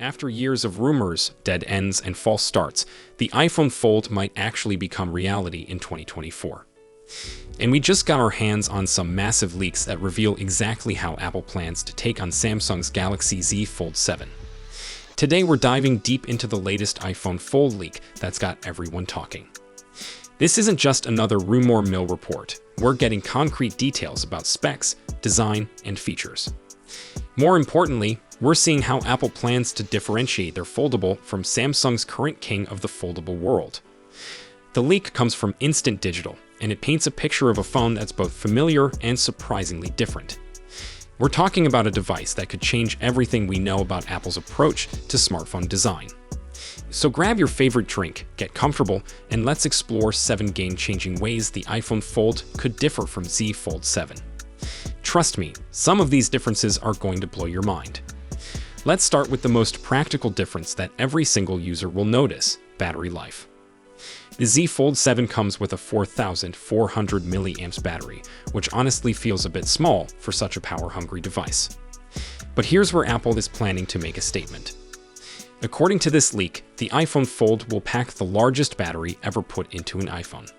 After years of rumors, dead ends, and false starts, the iPhone Fold might actually become reality in 2024. And we just got our hands on some massive leaks that reveal exactly how Apple plans to take on Samsung's Galaxy Z Fold 7. Today we're diving deep into the latest iPhone Fold leak that's got everyone talking. This isn't just another rumor mill report. We're getting concrete details about specs, design, and features. More importantly, we're seeing how Apple plans to differentiate their foldable from Samsung's current king of the foldable world. The leak comes from Instant Digital, and it paints a picture of a phone that's both familiar and surprisingly different. We're talking about a device that could change everything we know about Apple's approach to smartphone design. So grab your favorite drink, get comfortable, and let's explore 7 game-changing ways the iPhone Fold could differ from Z Fold 7. Trust me, some of these differences are going to blow your mind. Let's start with the most practical difference that every single user will notice: battery life. The Z Fold 7 comes with a 4,400 mAh battery, which honestly feels a bit small for such a power-hungry device. But here's where Apple is planning to make a statement. According to this leak, the iPhone Fold will pack the largest battery ever put into an iPhone.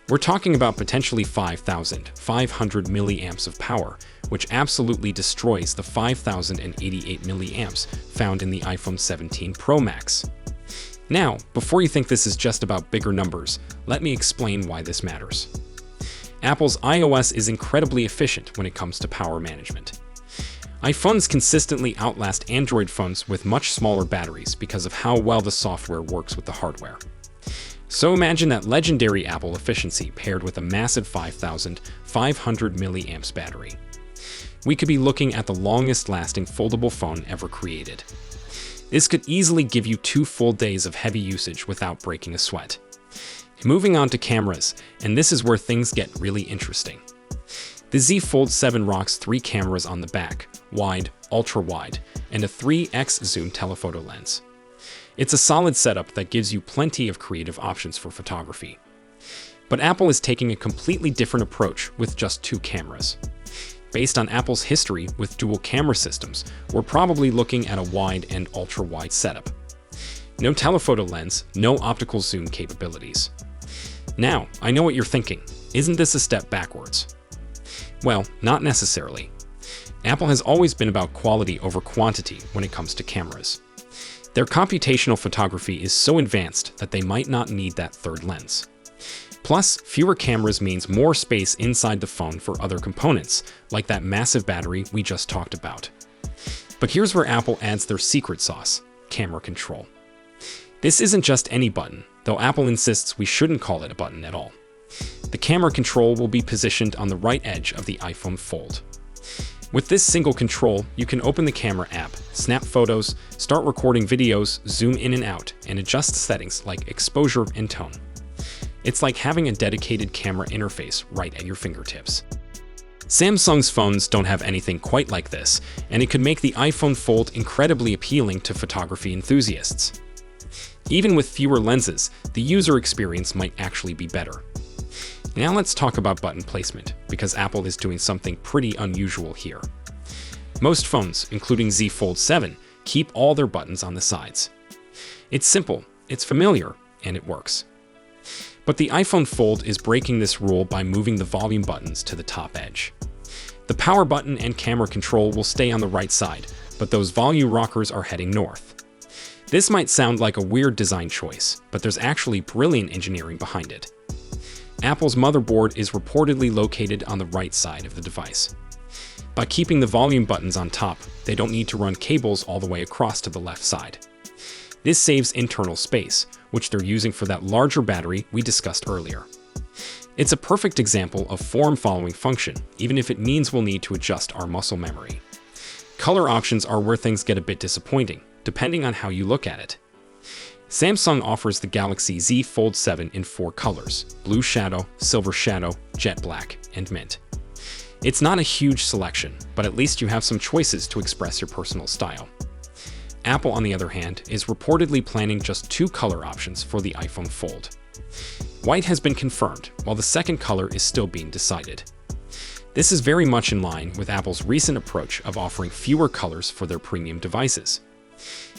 We're talking about potentially 5,500 milliamps of power, which absolutely destroys the 5,088 milliamps found in the iPhone 17 Pro Max. Now, before you think this is just about bigger numbers, let me explain why this matters. Apple's iOS is incredibly efficient when it comes to power management. iPhones consistently outlast Android phones with much smaller batteries because of how well the software works with the hardware. So imagine that legendary Apple efficiency paired with a massive 5,500 milliamps battery. We could be looking at the longest-lasting foldable phone ever created. This could easily give you 2 full days of heavy usage without breaking a sweat. Moving on to cameras, and this is where things get really interesting. The Z Fold 7 rocks 3 cameras on the back: wide, ultra-wide, and a 3x zoom telephoto lens. It's a solid setup that gives you plenty of creative options for photography. But Apple is taking a completely different approach with just 2 cameras. Based on Apple's history with dual camera systems, we're probably looking at a wide and ultra-wide setup. No telephoto lens, no optical zoom capabilities. Now, I know what you're thinking. Isn't this a step backwards? Well, not necessarily. Apple has always been about quality over quantity when it comes to cameras. Their computational photography is so advanced that they might not need that third lens. Plus, fewer cameras means more space inside the phone for other components, like that massive battery we just talked about. But here's where Apple adds their secret sauce: camera control. This isn't just any button, though Apple insists we shouldn't call it a button at all. The camera control will be positioned on the right edge of the iPhone Fold. With this single control, you can open the camera app, snap photos, start recording videos, zoom in and out, and adjust settings like exposure and tone. It's like having a dedicated camera interface right at your fingertips. Samsung's phones don't have anything quite like this, and it could make the iPhone Fold incredibly appealing to photography enthusiasts. Even with fewer lenses, the user experience might actually be better. Now let's talk about button placement, because Apple is doing something pretty unusual here. Most phones, including Z Fold 7, keep all their buttons on the sides. It's simple, it's familiar, and it works. But the iPhone Fold is breaking this rule by moving the volume buttons to the top edge. The power button and camera control will stay on the right side, but those volume rockers are heading north. This might sound like a weird design choice, but there's actually brilliant engineering behind it. Apple's motherboard is reportedly located on the right side of the device. By keeping the volume buttons on top, they don't need to run cables all the way across to the left side. This saves internal space, which they're using for that larger battery we discussed earlier. It's a perfect example of form-following function, even if it means we'll need to adjust our muscle memory. Color options are where things get a bit disappointing, depending on how you look at it. Samsung offers the Galaxy Z Fold 7 in 4 colors: blue shadow, silver shadow, jet black, and mint. It's not a huge selection, but at least you have some choices to express your personal style. Apple, on the other hand, is reportedly planning just 2 color options for the iPhone Fold. White has been confirmed, while the second color is still being decided. This is very much in line with Apple's recent approach of offering fewer colors for their premium devices.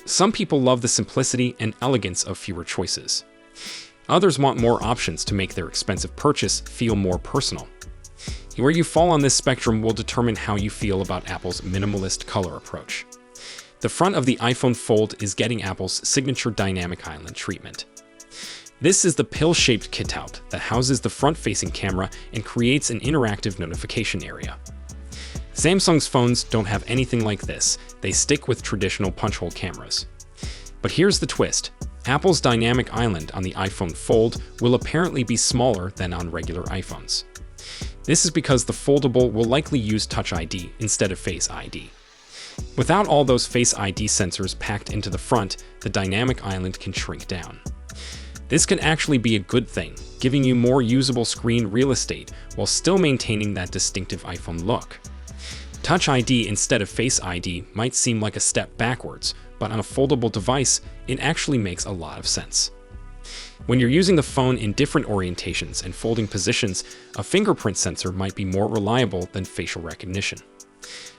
Some people love the simplicity and elegance of fewer choices. Others want more options to make their expensive purchase feel more personal. Where you fall on this spectrum will determine how you feel about Apple's minimalist color approach. The front of the iPhone Fold is getting Apple's signature dynamic island treatment. This is the pill-shaped cutout that houses the front-facing camera and creates an interactive notification area. Samsung's phones don't have anything like this. They stick with traditional punch-hole cameras. But here's the twist. Apple's dynamic island on the iPhone Fold will apparently be smaller than on regular iPhones. This is because the foldable will likely use Touch ID instead of Face ID. Without all those Face ID sensors packed into the front, the dynamic island can shrink down. This can actually be a good thing, giving you more usable screen real estate while still maintaining that distinctive iPhone look. Touch ID instead of Face ID might seem like a step backwards, but on a foldable device, it actually makes a lot of sense. When you're using the phone in different orientations and folding positions, a fingerprint sensor might be more reliable than facial recognition.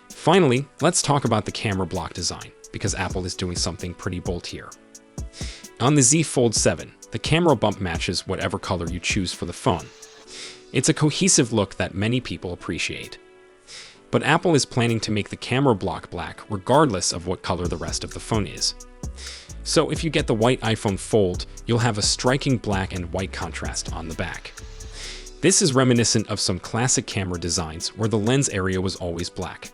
Finally, let's talk about the camera block design, because Apple is doing something pretty bold here. On the Z Fold 7, the camera bump matches whatever color you choose for the phone. It's a cohesive look that many people appreciate. But Apple is planning to make the camera block black regardless of what color the rest of the phone is. So if you get the white iPhone Fold, you'll have a striking black and white contrast on the back. This is reminiscent of some classic camera designs where the lens area was always black.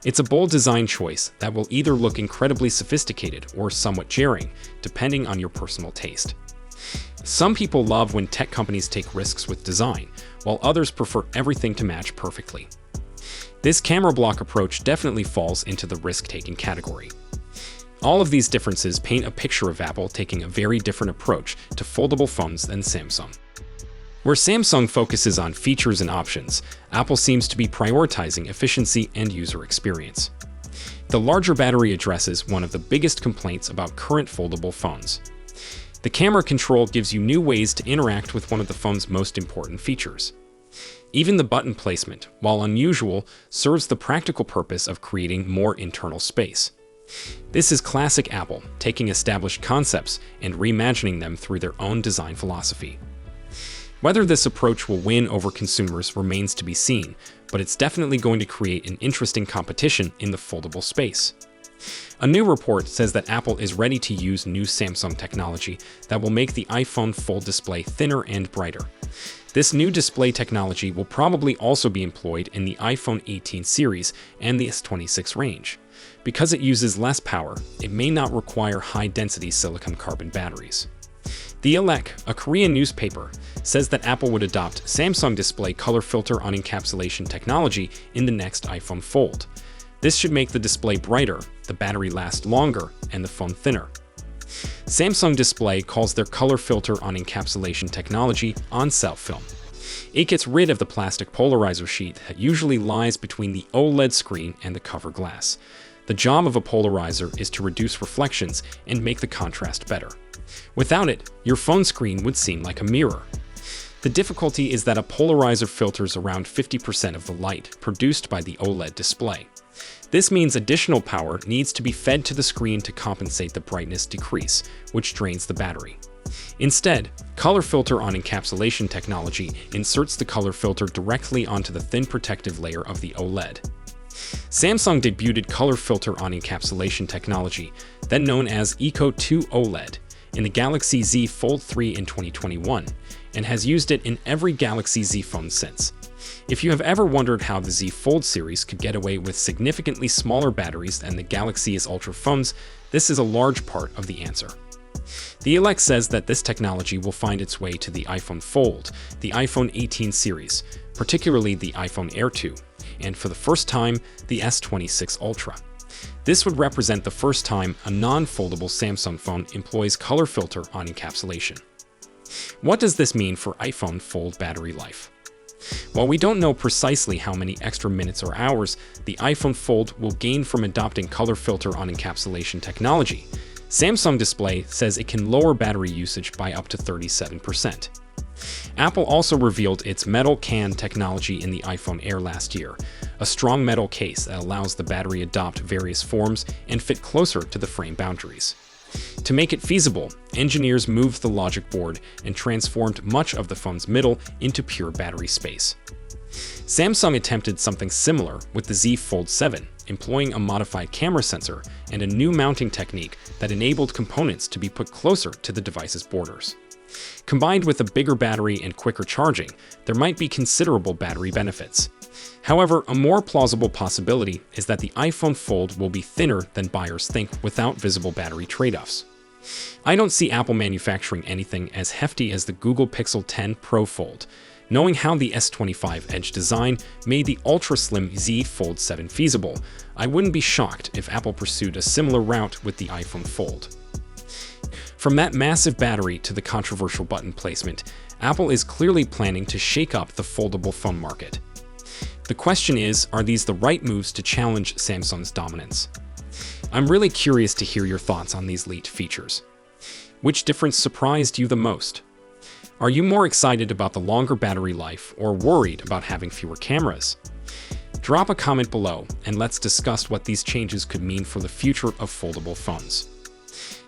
It's a bold design choice that will either look incredibly sophisticated or somewhat jarring, depending on your personal taste. Some people love when tech companies take risks with design, while others prefer everything to match perfectly. This camera block approach definitely falls into the risk-taking category. All of these differences paint a picture of Apple taking a very different approach to foldable phones than Samsung. Where Samsung focuses on features and options, Apple seems to be prioritizing efficiency and user experience. The larger battery addresses one of the biggest complaints about current foldable phones. The camera control gives you new ways to interact with one of the phone's most important features. Even the button placement, while unusual, serves the practical purpose of creating more internal space. This is classic Apple, taking established concepts and reimagining them through their own design philosophy. Whether this approach will win over consumers remains to be seen, but it's definitely going to create an interesting competition in the foldable space. A new report says that Apple is ready to use new Samsung technology that will make the iPhone Fold display thinner and brighter. This new display technology will probably also be employed in the iPhone 18 series and the S26 range. Because it uses less power, it may not require high-density silicon-carbon batteries. The Elec, a Korean newspaper, says that Apple would adopt Samsung Display color filter on encapsulation technology in the next iPhone Fold. This should make the display brighter, the battery last longer, and the phone thinner. Samsung Display calls their color filter on encapsulation technology on-cell film. It gets rid of the plastic polarizer sheet that usually lies between the OLED screen and the cover glass. The job of a polarizer is to reduce reflections and make the contrast better. Without it, your phone screen would seem like a mirror. The difficulty is that a polarizer filters around 50% of the light produced by the OLED display. This means additional power needs to be fed to the screen to compensate the brightness decrease, which drains the battery. Instead, color filter on encapsulation technology inserts the color filter directly onto the thin protective layer of the OLED. Samsung debuted color filter on encapsulation technology, then known as Eco 2 OLED, in the Galaxy Z Fold 3 in 2021, and has used it in every Galaxy Z phone since. If you have ever wondered how the Z Fold series could get away with significantly smaller batteries than the Galaxy S Ultra phones, this is a large part of the answer. The Elec says that this technology will find its way to the iPhone Fold, the iPhone 18 series, particularly the iPhone Air 2, and for the first time, the S26 Ultra. This would represent the first time a non-foldable Samsung phone employs color filter on encapsulation. What does this mean for iPhone Fold battery life? While we don't know precisely how many extra minutes or hours the iPhone Fold will gain from adopting color filter on encapsulation technology, Samsung Display says it can lower battery usage by up to 37%. Apple also revealed its metal can technology in the iPhone Air last year, a strong metal case that allows the battery to adopt various forms and fit closer to the frame boundaries. To make it feasible, engineers moved the logic board and transformed much of the phone's middle into pure battery space. Samsung attempted something similar with the Z Fold 7, employing a modified camera sensor and a new mounting technique that enabled components to be put closer to the device's borders. Combined with a bigger battery and quicker charging, there might be considerable battery benefits. However, a more plausible possibility is that the iPhone Fold will be thinner than buyers think without visible battery trade-offs. I don't see Apple manufacturing anything as hefty as the Google Pixel 10 Pro Fold. Knowing how the S25 Edge design made the ultra-slim Z Fold 7 feasible, I wouldn't be shocked if Apple pursued a similar route with the iPhone Fold. From that massive battery to the controversial button placement, Apple is clearly planning to shake up the foldable phone market. The question is, are these the right moves to challenge Samsung's dominance? I'm really curious to hear your thoughts on these leaked features. Which difference surprised you the most? Are you more excited about the longer battery life or worried about having fewer cameras? Drop a comment below and let's discuss what these changes could mean for the future of foldable phones.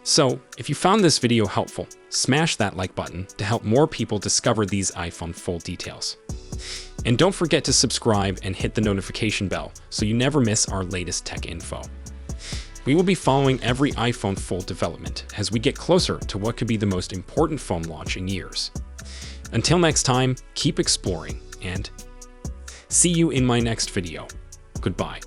So, if you found this video helpful, smash that like button to help more people discover these iPhone Fold details. And don't forget to subscribe and hit the notification bell so you never miss our latest tech info. We will be following every iPhone Fold development as we get closer to what could be the most important phone launch in years. Until next time, keep exploring and see you in my next video. Goodbye.